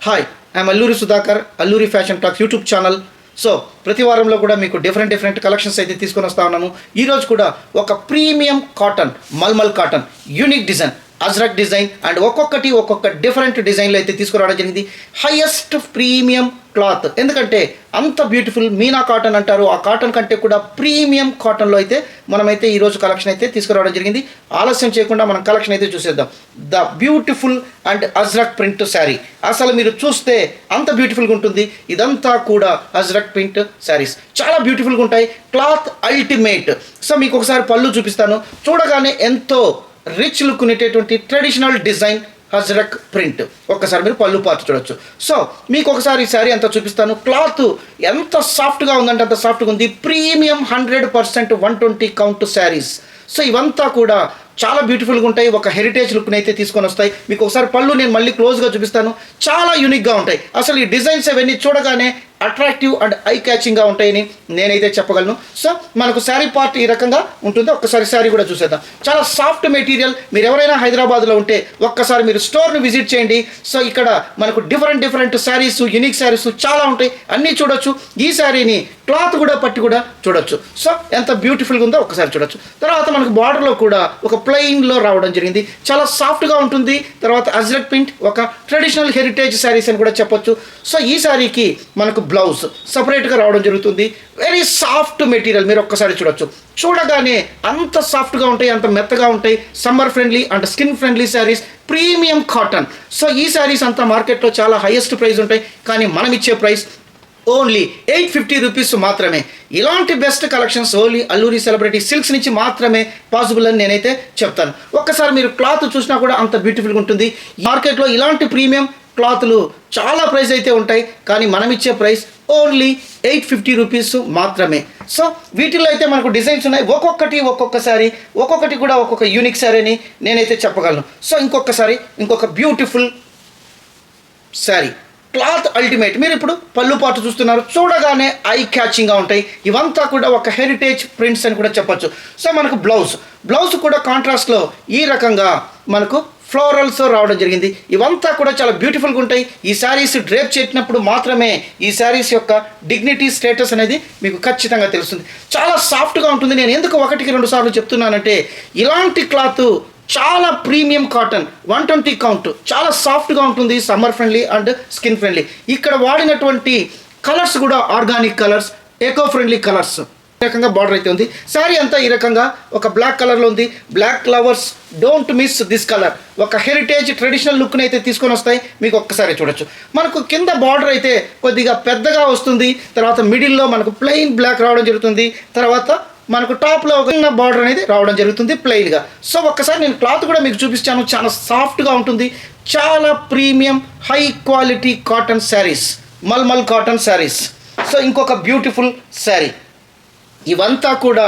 Hi I'm Alluri Sudhakar, Alluri fashion talks YouTube channel. So ప్రతి వారంలో కూడా మీకు డిఫరెంట్ కలెక్షన్స్ అయితే తీసుకొని వస్తా ఉన్నాము. ఈరోజు కూడా ఒక premium cotton, mulmul cotton, unique design, Ajrak design and ఒక్కొక్క డిఫరెంట్ డిజైన్లు అయితే తీసుకురావడం జరిగింది. హైయెస్ట్ ప్రీమియం క్లాత్, ఎందుకంటే అంత బ్యూటిఫుల్ మీనా కాటన్ అంటారు. ఆ కాటన్ కంటే కూడా ప్రీమియం కాటన్లో అయితే మనమైతే ఈరోజు కలెక్షన్ అయితే తీసుకురావడం జరిగింది. ఆలస్యం చేయకుండా మనం కలెక్షన్ అయితే చూసేద్దాం. The beautiful and Ajrak print sari, అసలు మీరు చూస్తే అంత బ్యూటిఫుల్గా ఉంటుంది. ఇదంతా కూడా అజ్రక్ ప్రింట్ శారీస్ చాలా బ్యూటిఫుల్గా ఉంటాయి. Cloth ultimate. సో మీకు ఒకసారి పళ్ళు చూపిస్తాను. చూడగానే ఎంతో రిచ్ లుక్ ఉండేటటువంటి ట్రెడిషనల్ డిజైన్ అజ్రక్ ప్రింట్. ఒక్కసారి మీరు పళ్ళు పార్ట్ చూడొచ్చు. సో మీకు ఒకసారి ఈ శారీ అంతా చూపిస్తాను. క్లాత్ ఎంత సాఫ్ట్గా ఉందంటే అంత సాఫ్ట్గా ఉంది. Premium 100% 120 count saris. సో ఇవంతా కూడా చాలా బ్యూటిఫుల్గా ఉంటాయి. ఒక హెరిటేజ్ లుక్ని అయితే తీసుకొని వస్తాయి. మీకు ఒకసారి పళ్ళు నేను మళ్ళీ క్లోజ్గా చూపిస్తాను. చాలా యూనిక్గా ఉంటాయి. అసలు ఈ డిజైన్స్ అవన్నీ చూడగానే అట్రాక్టివ్ అండ్ ఐ క్యాచింగ్గా ఉంటాయని నేనైతే చెప్పగలను. సో మనకు శారీ పార్ట్ ఈ రకంగా ఉంటుంది. ఒక్కసారి శారీ కూడా చూసేద్దాం. చాలా సాఫ్ట్ మెటీరియల్. మీరు ఎవరైనా హైదరాబాద్లో ఉంటే ఒక్కసారి మీరు స్టోర్ని విజిట్ చేయండి. సో ఇక్కడ మనకు డిఫరెంట్ శారీస్, యూనిక్ శారీస్ చాలా ఉంటాయి. అన్నీ చూడొచ్చు. ఈ శారీని క్లాత్ కూడా పట్టి కూడా చూడొచ్చు. సో ఎంత బ్యూటిఫుల్గా ఉందో ఒక్కసారి చూడొచ్చు. తర్వాత మనకు బార్డర్లో కూడా ఒక ప్లెయిన్లో రావడం జరిగింది. చాలా సాఫ్ట్గా ఉంటుంది. తర్వాత అజ్రక్ ప్రింట్ ఒక ట్రెడిషనల్ హెరిటేజ్ శారీస్ అని కూడా చెప్పొచ్చు. సో ఈ శారీకి మనకు బ్లౌజ్ సపరేట్గా రావడం జరుగుతుంది. Very soft material. మీరు ఒక్కసారి చూడొచ్చు. చూడగానే అంత సాఫ్ట్గా ఉంటాయి, అంత మెత్తగా ఉంటాయి. Summer friendly and skin friendly saris, premium cotton. So ఈ శారీస్ అంతా మార్కెట్లో చాలా హైయెస్ట్ ప్రైస్ ఉంటాయి. కానీ మనం ఇచ్చే ప్రైస్ ఓన్లీ 850 రూపీస్ మాత్రమే. ఇలాంటి best collections only Alluri celebrity silks నుంచి మాత్రమే పాసిబుల్ అని నేనైతే చెప్తాను. ఒక్కసారి మీరు క్లాత్ చూసినా కూడా అంత బ్యూటిఫుల్గా ఉంటుంది. మార్కెట్లో ఇలాంటి ప్రీమియం క్లాత్లు చాలా ప్రైస్ అయితే ఉంటాయి. కానీ మనం ఇచ్చే ప్రైస్ ఓన్లీ 850 రూపీస్ మాత్రమే. సో వీటిల్లో అయితే మనకు డిజైన్స్ ఉన్నాయి. ఒక్కొక్క శారీ ఒక్కొక్కటి కూడా ఒక్కొక్క యూనిక్ శారీ అని నేనైతే చెప్పగలను. సో ఇంకొక బ్యూటిఫుల్ శారీ, క్లాత్ అల్టిమేట్. మీరు ఇప్పుడు పళ్ళు పాటు చూస్తున్నారు. చూడగానే ఐ క్యాచింగ్గా ఉంటాయి. ఇవంతా కూడా ఒక హెరిటేజ్ ప్రింట్స్ అని కూడా చెప్పొచ్చు. సో మనకు బ్లౌజ్ కూడా కాంట్రాస్ట్లో ఈ రకంగా మనకు ఫ్లోరల్స్ రావడం జరిగింది. ఇవంతా కూడా చాలా బ్యూటిఫుల్గా ఉంటాయి. ఈ శారీస్ డ్రేప్ చేసినప్పుడు మాత్రమే ఈ శారీస్ యొక్క డిగ్నిటీ, స్టేటస్ అనేది మీకు ఖచ్చితంగా తెలుస్తుంది. చాలా సాఫ్ట్గా ఉంటుంది. నేను ఎందుకు 1-2 సార్లు చెప్తున్నానంటే ఇలాంటి క్లాత్ చాలా ప్రీమియం కాటన్, 120 కౌంట్, చాలా సాఫ్ట్గా ఉంటుంది. Summer friendly and skin friendly. ఇక్కడ వాడినటువంటి కలర్స్ కూడా organic colours, eco friendly colours. ఈ రకంగా బార్డర్ అయితే ఉంది. శారీ అంతా ఈ రకంగా ఒక బ్లాక్ కలర్లో ఉంది. Black lovers don't miss this colour. ఒక హెరిటేజ్ ట్రెడిషనల్ లుక్ని అయితే తీసుకొని వస్తాయి. మీకు ఒక్కసారి చూడొచ్చు. మనకు కింద బార్డర్ అయితే కొద్దిగా పెద్దగా వస్తుంది. తర్వాత మిడిల్లో మనకు ప్లెయిన్ బ్లాక్ రావడం జరుగుతుంది. తర్వాత మనకు టాప్లో ఒక బార్డర్ అనేది రావడం జరుగుతుంది ప్లెయిన్గా. సో ఒక్కసారి నేను క్లాత్ కూడా మీకు చూపిస్తాను. చాలా సాఫ్ట్గా ఉంటుంది. చాలా premium high quality cotton saris, mulmul cotton saris. So ఇంకొక బ్యూటిఫుల్ శారీ. ఇవంతా కూడా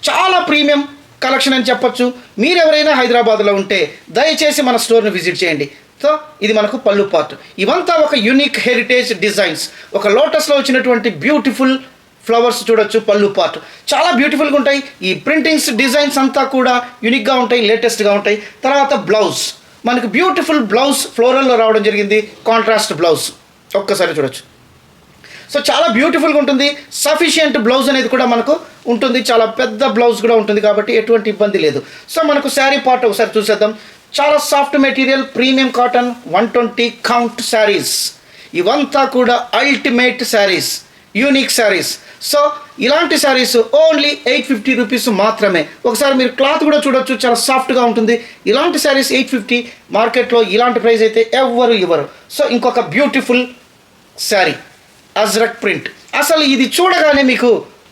చాలా ప్రీమియం కలెక్షన్ అని చెప్పొచ్చు. మీరు ఎవరైనా హైదరాబాద్లో ఉంటే దయచేసి మన స్టోర్ని విజిట్ చేయండి. సో ఇది మనకు పళ్ళు పార్ట్. ఇవంతా ఒక యూనిక్ హెరిటేజ్ డిజైన్స్. ఒక లోటస్లో వచ్చినటువంటి బ్యూటిఫుల్ ఫ్లవర్స్ చూడొచ్చు. పళ్ళు పార్ట్ చాలా బ్యూటిఫుల్గా ఉంటాయి. ఈ ప్రింటింగ్స్, డిజైన్స్ అంతా కూడా యూనిక్గా ఉంటాయి, లేటెస్ట్గా ఉంటాయి. తర్వాత బ్లౌజ్ మనకు బ్యూటిఫుల్ బ్లౌజ్ ఫ్లోరల్లో రావడం జరిగింది. కాంట్రాస్ట్ బ్లౌజ్ ఒక్కసారి చూడొచ్చు. సో చాలా బ్యూటిఫుల్గా ఉంటుంది. సఫిషియంట్ బ్లౌజ్ అనేది కూడా మనకు ఉంటుంది. చాలా పెద్ద బ్లౌజ్ కూడా ఉంటుంది కాబట్టి ఎటువంటి ఇబ్బంది లేదు. సో మనకు శారీ పార్ట్ ఒకసారి చూసేద్దాం. చాలా soft material, premium cotton, 120 count saris. ఇవంతా కూడా ultimate saris, unique saris. So ఇలాంటి శారీస్ ఓన్లీ 850 రూపీస్ మాత్రమే. ఒకసారి మీరు క్లాత్ కూడా చూడొచ్చు. చాలా సాఫ్ట్గా ఉంటుంది. ఇలాంటి శారీస్ 850. మార్కెట్లో ఇలాంటి ప్రైస్ అయితే ఎవ్వరు ఇవ్వరు. సో ఇంకొక బ్యూటిఫుల్ శారీ, అజ్రక్ ప్రింట్. అసలు ఇది చూడగానే మీకు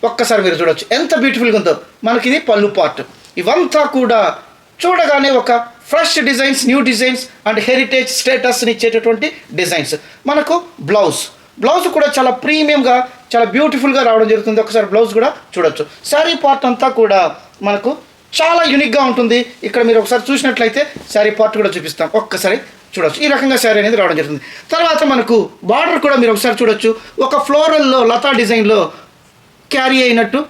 ఒక్కసారి మీరు చూడొచ్చు ఎంత బ్యూటిఫుల్గా ఉందో. మనకి ఇది పళ్ళు పార్ట్. ఇవంతా కూడా చూడగానే ఒక fresh designs, new designs and heritage స్టేటస్ని ఇచ్చేటటువంటి డిజైన్స్. మనకు బ్లౌజ్ కూడా చాలా ప్రీమియంగా, చాలా బ్యూటిఫుల్గా రావడం జరుగుతుంది. ఒకసారి బ్లౌజ్ కూడా చూడొచ్చు. శారీ పార్ట్ అంతా కూడా మనకు చాలా యూనిక్గా ఉంటుంది. ఇక్కడ మీరు ఒకసారి చూసినట్లయితే శారీ పార్ట్ కూడా చూపిస్తాం. ఒక్కసారి చూడొచ్చు. ఈ రకంగా శారీ అనేది రావడం జరుగుతుంది. తర్వాత మనకు బార్డర్ కూడా మీరు ఒకసారి చూడొచ్చు. ఒక ఫ్లోరల్లో లతా డిజైన్లో క్యారీ అయినట్టు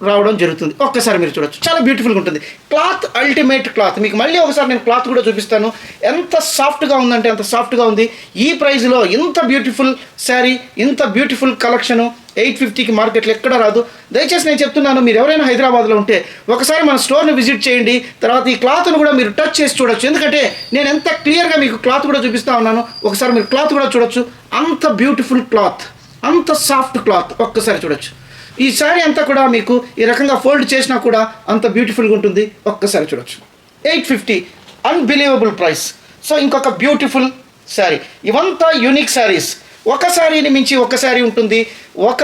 రావడం జరుగుతుంది. ఒక్కసారి మీరు చూడొచ్చు, చాలా బ్యూటిఫుల్గా ఉంటుంది. Cloth ultimate cloth. మీకు మళ్ళీ ఒకసారి నేను క్లాత్ కూడా చూపిస్తాను. ఎంత సాఫ్ట్గా ఉందంటే అంత సాఫ్ట్గా ఉంది. ఈ ప్రైస్లో ఇంత బ్యూటిఫుల్ శారీ, ఇంత బ్యూటిఫుల్ కలెక్షను 850కి మార్కెట్లో ఎక్కడ రాదు. దయచేసి నేను చెప్తున్నాను, మీరు ఎవరైనా హైదరాబాద్లో ఉంటే ఒకసారి మన స్టోర్ని విజిట్ చేయండి. తర్వాత ఈ క్లాత్ను కూడా మీరు టచ్ చేసి చూడొచ్చు. ఎందుకంటే నేను ఎంత క్లియర్గా మీకు క్లాత్ కూడా చూపిస్తూ ఉన్నాను. ఒకసారి మీరు క్లాత్ కూడా చూడొచ్చు. అంత బ్యూటిఫుల్ క్లాత్, అంత సాఫ్ట్ క్లాత్. ఒక్కసారి చూడొచ్చు. ఈ శారీ అంతా కూడా మీకు ఈ రకంగా ఫోల్డ్ చేసినా కూడా అంత బ్యూటిఫుల్గా ఉంటుంది. ఒక్కసారి చూడొచ్చు. 850 అన్బిలీవబుల్ ప్రైస్. సో ఇంకొక బ్యూటిఫుల్ శారీ. ఇవంతా యూనిక్ శారీస్. ఒక శారీని మించి ఒక శారీ ఉంటుంది. ఒక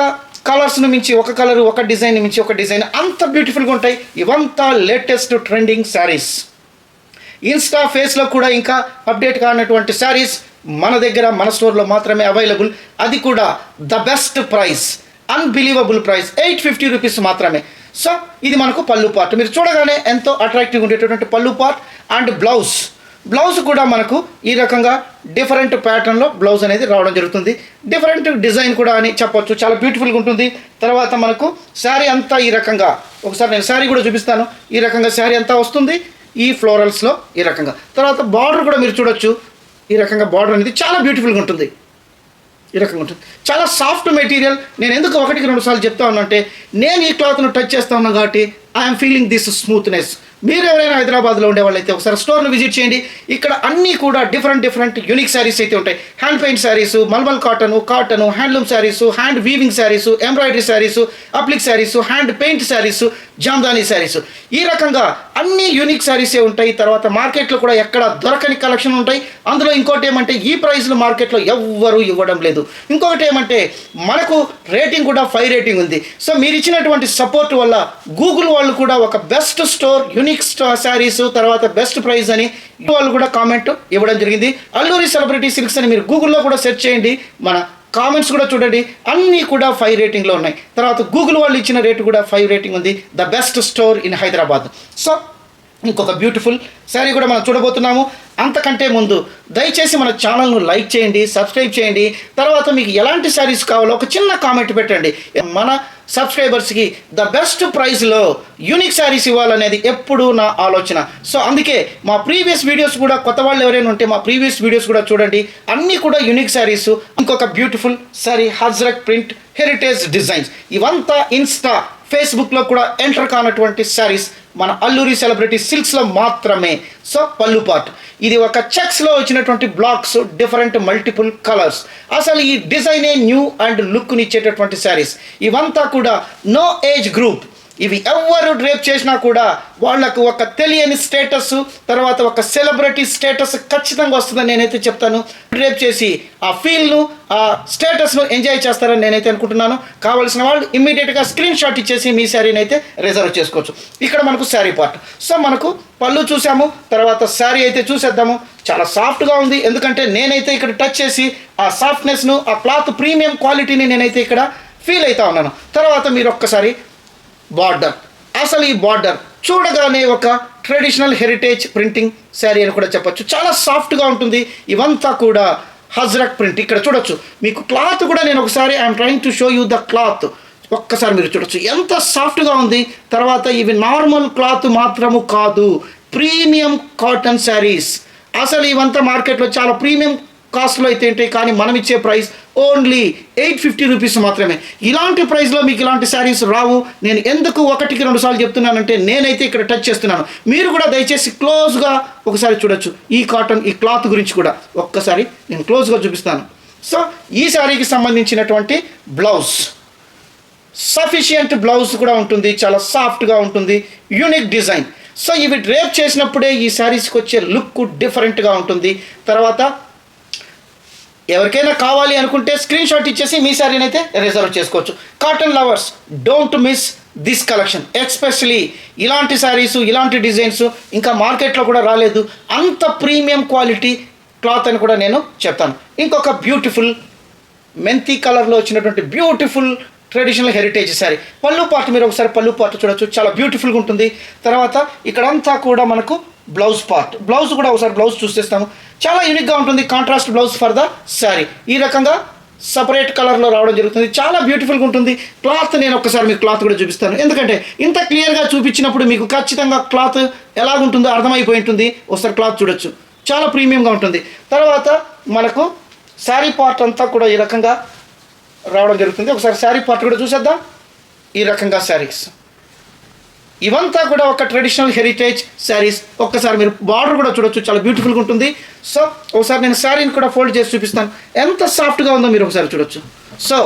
కలర్స్ను మించి ఒక కలర్, ఒక డిజైన్ మించి ఒక డిజైన్, అంత బ్యూటిఫుల్గా ఉంటాయి. ఇవంతా లేటెస్ట్ ట్రెండింగ్ శారీస్. ఇన్స్టా ఫేస్లో కూడా ఇంకా అప్డేట్ కానటువంటి శారీస్ మన దగ్గర, మన స్టోర్లో మాత్రమే అవైలబుల్. అది కూడా the best price, unbelievable price, 850 rupees మాత్రమే. సో ఇది మనకు పళ్ళు పార్ట్. మీరు చూడగానే ఎంతో అట్రాక్టివ్గా ఉండేటటువంటి పళ్ళు పార్ట్. అండ్ బ్లౌజ్ కూడా మనకు ఈ రకంగా డిఫరెంట్ ప్యాటర్న్లో బ్లౌజ్ అనేది రావడం జరుగుతుంది. డిఫరెంట్ డిజైన్ కూడా అని చెప్పొచ్చు. చాలా బ్యూటిఫుల్గా ఉంటుంది. తర్వాత మనకు శారీ అంతా ఈ రకంగా, ఒకసారి నేను శారీ కూడా చూపిస్తాను. ఈ రకంగా శారీ అంతా వస్తుంది ఈ ఫ్లోరల్స్లో ఈ రకంగా. తర్వాత బార్డర్ కూడా మీరు చూడొచ్చు. ఈ రకంగా బార్డర్ అనేది చాలా బ్యూటిఫుల్గా ఉంటుంది. ఈ రకంగా ఉంటుంది. చాలా సాఫ్ట్ మెటీరియల్. నేను ఎందుకు 1-2 సార్లు చెప్తా ఉన్నానంటే, నేను ఈ క్లాత్ను టచ్ చేస్తా ఉన్నాను కాబట్టి ఐఎమ్ ఫీలింగ్ దిస్ స్మూత్నెస్. మీరు ఎవరైనా హైదరాబాద్లో ఉండే వాళ్ళైతే ఒకసారి స్టోర్ను విజిట్ చేయండి. ఇక్కడ అన్నీ కూడా డిఫరెంట్ యూనిక్ శారీస్ అయితే ఉంటాయి. Hand paint saris, mulmul cotton, handloom saris, hand weaving saris, embroidery saris, applique saris, hand paint saris, Jamdani saris, ఈ రకంగా అన్ని యూనిక్ శారీసే ఉంటాయి. తర్వాత మార్కెట్లో కూడా ఎక్కడ దొరకని కలెక్షన్ ఉంటాయి. అందులో ఇంకోటి ఏమంటే, ఈ ప్రైస్లో మార్కెట్లో ఎవ్వరూ ఇవ్వడం లేదు. ఇంకొకటి ఏమంటే, మనకు రేటింగ్ కూడా 5 రేటింగ్ ఉంది. సో మీరు ఇచ్చినటువంటి సపోర్ట్ వల్ల గూగుల్ వాళ్ళు కూడా ఒక బెస్ట్ స్టోర్, యూనిక్ శారీస్, తర్వాత బెస్ట్ ప్రైస్ అని వాళ్ళు కూడా కామెంట్ ఇవ్వడం జరిగింది. అల్లూరి సెలబ్రిటీ సిల్క్స్ అని మీరు గూగుల్లో కూడా సెర్చ్ చేయండి. మన కామెంట్స్ కూడా చూడండి, అన్నీ కూడా 5 రేటింగ్లో ఉన్నాయి. తర్వాత గూగుల్ వాళ్ళు ఇచ్చిన రేటు కూడా 5 రేటింగ్ ఉంది. The best store in Hyderabad. So ఇంకొక బ్యూటిఫుల్ శారీ కూడా మనం చూడబోతున్నాము. అంతకంటే ముందు దయచేసి మన ఛానల్ను లైక్ చేయండి, సబ్స్క్రైబ్ చేయండి. తర్వాత మీకు ఎలాంటి శారీస్ కావాలో ఒక చిన్న కామెంట్ పెట్టండి. మన సబ్స్క్రైబర్స్కి ద బెస్ట్ ప్రైస్లో యూనిక్ శారీస్ ఇవ్వాలనేది ఎప్పుడూ నా ఆలోచన. సో అందుకే మా ప్రీవియస్ వీడియోస్ కూడా, కొత్త వాళ్ళు ఎవరైనా ఉంటే మా ప్రీవియస్ వీడియోస్ కూడా చూడండి. అన్నీ కూడా యూనిక్ శారీస్. ఇంకొక beautiful sari, Ajrakh print heritage designs. ఇవంతా ఇన్స్టా, ఫేస్బుక్లో కూడా ఎంటర్ కానటువంటి శారీస్ మన అల్లూరి సెలబ్రిటీ సిల్క్స్లో మాత్రమే. సో పళ్ళు పార్ట్ ఇది ఒక చెక్స్లో వచ్చినటువంటి బ్లాక్స్, డిఫరెంట్ మల్టిపుల్ కలర్స్. అసలు ఈ డిజైనే న్యూ అండ్ లుక్ని ఇచ్చేటటువంటి శారీస్. ఇవంతా కూడా నో ఏజ్ గ్రూప్. ఇవి ఎవరు డ్రేప్ చేసినా కూడా వాళ్లకు ఒక తెలియని స్టేటస్, తర్వాత ఒక సెలబ్రిటీ స్టేటస్ ఖచ్చితంగా వస్తుందని నేనైతే చెప్తాను. డ్రేప్ చేసి ఆ ఫీల్ను, ఆ స్టేటస్ను ఎంజాయ్ చేస్తారని నేనైతే అనుకుంటున్నాను. కావాల్సిన వాళ్ళు ఇమ్మీడియట్గా స్క్రీన్ షాట్ ఇచ్చేసి మీ శారీని అయితే రిజర్వ్ చేసుకోవచ్చు. ఇక్కడ మనకు శారీ పార్ట్. సో మనకు పళ్ళు చూసాము, తర్వాత శారీ అయితే చూసేద్దాము. చాలా సాఫ్ట్గా ఉంది. ఎందుకంటే నేనైతే ఇక్కడ టచ్ చేసి ఆ సాఫ్ట్నెస్ను, ఆ క్లాత్ ప్రీమియం క్వాలిటీని నేనైతే ఇక్కడ ఫీల్ అవుతా ఉన్నాను. తర్వాత మీరు ఒక్కసారి బార్డర్, అసలు ఈ బార్డర్ చూడగానే ఒక ట్రెడిషనల్ హెరిటేజ్ ప్రింటింగ్ శారీ అని కూడా చెప్పొచ్చు. చాలా సాఫ్ట్గా ఉంటుంది. ఇవంతా కూడా హజ్రక్ ప్రింట్. ఇక్కడ చూడొచ్చు మీకు క్లాత్ కూడా. నేను ఒకసారి I'm trying to show you the cloth. ఒక్కసారి మీరు చూడొచ్చు ఎంత సాఫ్ట్గా ఉంది. తర్వాత ఇవి నార్మల్ క్లాత్ మాత్రము కాదు, ప్రీమియం కాటన్ శారీస్. అసలు ఇవంతా మార్కెట్లో చాలా ప్రీమియం కాస్ట్లో అయితే ఉంటాయి, కానీ మనం ఇచ్చే ప్రైస్ ఓన్లీ 850 రూపీస్ మాత్రమే. ఇలాంటి ప్రైస్లో మీకు ఇలాంటి శారీస్ రావు. నేను ఎందుకు 1-2 సార్లు చెప్తున్నానంటే, నేనైతే ఇక్కడ టచ్ చేస్తున్నాను. మీరు కూడా దయచేసి క్లోజ్గా ఒకసారి చూడొచ్చు. ఈ కాటన్, ఈ క్లాత్ గురించి కూడా ఒక్కసారి నేను క్లోజ్గా చూపిస్తాను. సో ఈ శారీకి సంబంధించినటువంటి బ్లౌజ్, సఫిషియంట్ బ్లౌజ్ కూడా ఉంటుంది. చాలా సాఫ్ట్గా ఉంటుంది, యూనిక్ డిజైన్. సో ఇవి డ్రేప్ చేసినప్పుడే ఈ శారీస్కి వచ్చే లుక్ డిఫరెంట్గా ఉంటుంది. తర్వాత ఎవరికైనా కావాలి అనుకుంటే స్క్రీన్ షాట్ ఇచ్చేసి మీ శారీని అయితే రిజర్వ్ చేసుకోవచ్చు. Cotton lovers, don't miss this collection. Especially ఇలాంటి శారీసు, ఇలాంటి డిజైన్స్ ఇంకా మార్కెట్లో కూడా రాలేదు. అంత ప్రీమియం క్వాలిటీ క్లాత్ అని కూడా నేను చెప్తాను. ఇంకొక బ్యూటిఫుల్ మెంతి కలర్లో వచ్చినటువంటి బ్యూటిఫుల్ ట్రెడిషనల్ హెరిటేజ్ శారీ. పళ్ళు పార్ట్ మీరు ఒకసారి పళ్ళు పార్ట్ చూడొచ్చు. చాలా బ్యూటిఫుల్గా ఉంటుంది. తర్వాత ఇక్కడంతా కూడా మనకు బ్లౌజ్ పార్ట్. బ్లౌజ్ కూడా ఒకసారి బ్లౌజ్ చూసేస్తాము. చాలా యూనిక్గా ఉంటుంది. Contrast blouse for the sari. ఈ రకంగా సపరేట్ కలర్లో రావడం జరుగుతుంది. చాలా బ్యూటిఫుల్గా ఉంటుంది క్లాత్. నేను ఒక్కసారి మీకు క్లాత్ కూడా చూపిస్తాను, ఎందుకంటే ఇంత క్లియర్గా చూపించినప్పుడు మీకు ఖచ్చితంగా క్లాత్ ఎలాగుంటుందో అర్థమైపోయి ఉంటుంది. ఒకసారి క్లాత్ చూడొచ్చు, చాలా ప్రీమియంగా ఉంటుంది. తర్వాత మనకు శారీ పార్ట్ అంతా కూడా ఈ రకంగా రావడం జరుగుతుంది. ఒకసారి శారీ పార్ట్ కూడా చూసేద్దాం. ఈ రకంగా శారీస్ ఇవంతా కూడా ఒక ట్రెడిషనల్ హెరిటేజ్ శారీస్. ఒక్కసారి మీరు బార్డర్ కూడా చూడొచ్చు, చాలా బ్యూటిఫుల్గా ఉంటుంది. సో ఒకసారి నేను శారీని కూడా ఫోల్డ్ చేసి చూపిస్తాను, ఎంత సాఫ్ట్గా ఉందో మీరు ఒకసారి చూడొచ్చు. సో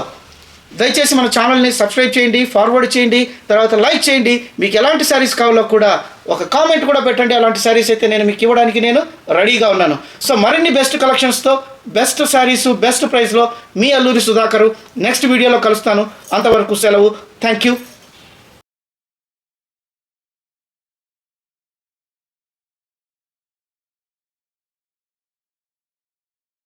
దయచేసి మన ఛానల్ని సబ్స్క్రైబ్ చేయండి, ఫార్వర్డ్ చేయండి, తర్వాత లైక్ చేయండి. మీకు ఎలాంటి శారీస్ కావాలో కూడా ఒక కామెంట్ కూడా పెట్టండి. అలాంటి శారీస్ అయితే నేను మీకు ఇవ్వడానికి నేను రెడీగా ఉన్నాను. సో మరిన్ని బెస్ట్ కలెక్షన్స్తో, బెస్ట్ శారీస్, బెస్ట్ ప్రైస్లో మీ అల్లూరి సుధాకర్ నెక్స్ట్ వీడియోలో కలుస్తాను. అంతవరకు సెలవు. Thank you.